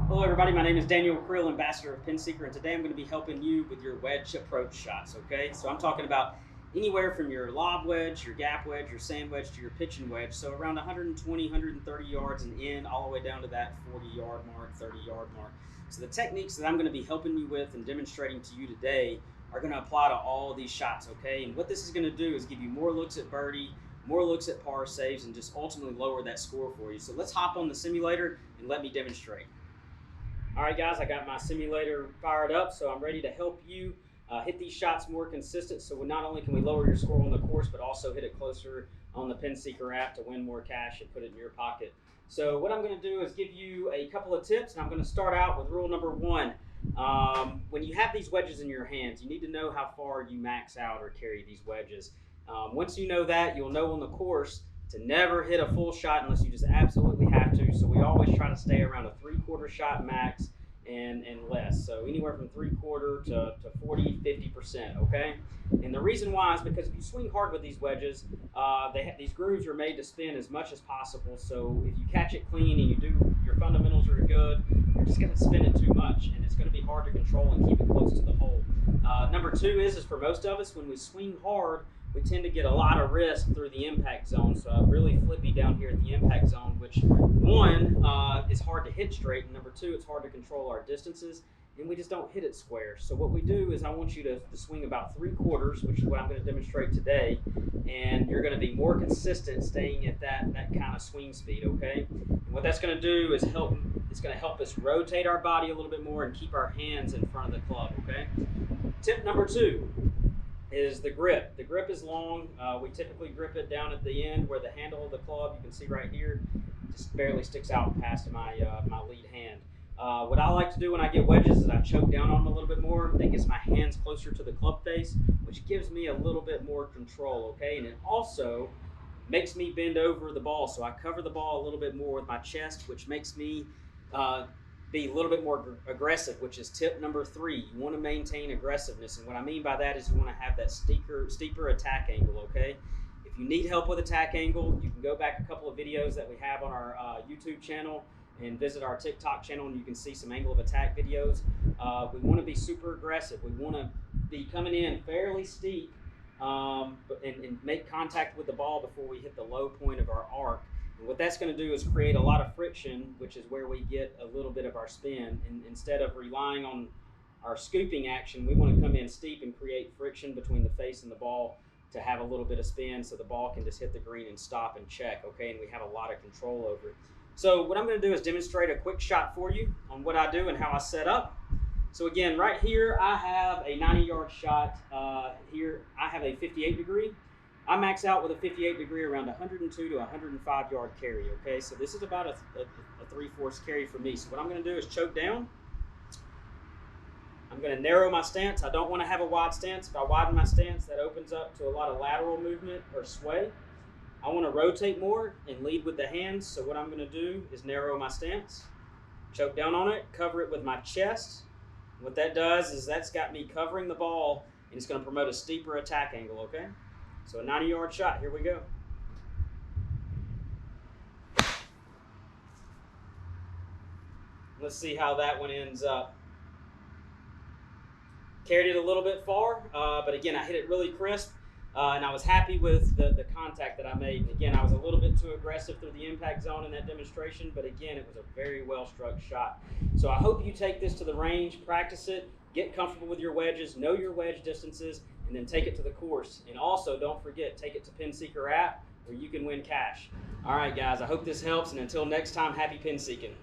Hello everybody, my name is Daniel Creel, Ambassador of PinSeeker, and today I'm going to be helping you with your wedge approach shots, okay? So I'm talking about anywhere from your lob wedge, your gap wedge, your sand wedge, to your pitching wedge, so around 120, 130 yards and in, all the way down to that 40-yard mark, 30-yard mark. So the techniques that I'm going to be helping you with and demonstrating to you today are going to apply to all these shots, okay? And what this is going to do is give you more looks at birdie, more looks at par saves, and just ultimately lower that score for you. So let's hop on the simulator and let me demonstrate. All right, guys, I got my simulator fired up, so I'm ready to help you hit these shots more consistent. So not only can we lower your score on the course, but also hit it closer on the PinSeeker app to win more cash and put it in your pocket. So what I'm going to do is give you a couple of tips, and I'm going to start out with rule number one. When you have these wedges in your hands, you need to know how far you max out or carry these wedges. Once you know that, you'll know on the course to never hit a full shot unless you just absolutely have to. So we always try to stay around a 3/4 shot max and less. So anywhere from 3/4 to 40, 50%, okay? And the reason why is because if you swing hard with these wedges, these grooves are made to spin as much as possible. So if you catch it clean and your fundamentals are good, you're just gonna spin it too much and it's gonna be hard to control and keep it close to the hole. Number two is for most of us, when we swing hard, we tend to get a lot of risk through the impact zone. So I'm really flippy down here at the impact zone, which one, is hard to hit straight, and number two, it's hard to control our distances, and we just don't hit it square. So what we do is I want you to swing about 3/4, which is what I'm going to demonstrate today, and you're going to be more consistent staying at that kind of swing speed, okay? And what that's going to do is it's going to help us rotate our body a little bit more and keep our hands in front of the club, okay? Tip number two is the grip. The grip is long. We typically grip it down at the end where the handle of the club, you can see right here, just barely sticks out past my lead hand. What I like to do when I get wedges is I choke down on them a little bit more. That gets my hands closer to the club face, which gives me a little bit more control, okay? And it also makes me bend over the ball, so I cover the ball a little bit more with my chest, which makes me be a little bit more aggressive, which is tip number three. You want to maintain aggressiveness, and what I mean by that is you want to have that steeper attack angle, okay? If you need help with attack angle, you can go back a couple of videos that we have on our YouTube channel and visit our TikTok channel, and you can see some angle of attack videos. We want to be super aggressive. We want to be coming in fairly steep and make contact with the ball before we hit the low point of our arc. And what that's going to do is create a lot of friction, which is where we get a little bit of our spin. And instead of relying on our scooping action, we want to come in steep and create friction between the face and the ball to have a little bit of spin so the ball can just hit the green and stop and check, okay? And we have a lot of control over it. So what I'm going to do is demonstrate a quick shot for you on what I do and how I set up. So again, right here, I have a 90-yard shot. Here, I have a 58 degree. I max out with a 58 degree around 102 to 105 yard carry, okay? So this is about a 3/4 carry for me. So what I'm gonna do is choke down. I'm gonna narrow my stance. I don't wanna have a wide stance. If I widen my stance, that opens up to a lot of lateral movement or sway. I wanna rotate more and lead with the hands. So what I'm gonna do is narrow my stance, choke down on it, cover it with my chest. What that does is that's got me covering the ball, and it's gonna promote a steeper attack angle, okay? So a 90-yard shot, here we go. Let's see how that one ends up. Carried it a little bit far, but again, I hit it really crisp, and I was happy with the contact that I made. And again, I was a little bit too aggressive through the impact zone in that demonstration, but again, it was a very well-struck shot. So I hope you take this to the range, practice it, get comfortable with your wedges, know your wedge distances, and then take it to the course. And also, don't forget, take it to PinSeeker app where you can win cash. All right, guys, I hope this helps, and until next time, happy pin seeking.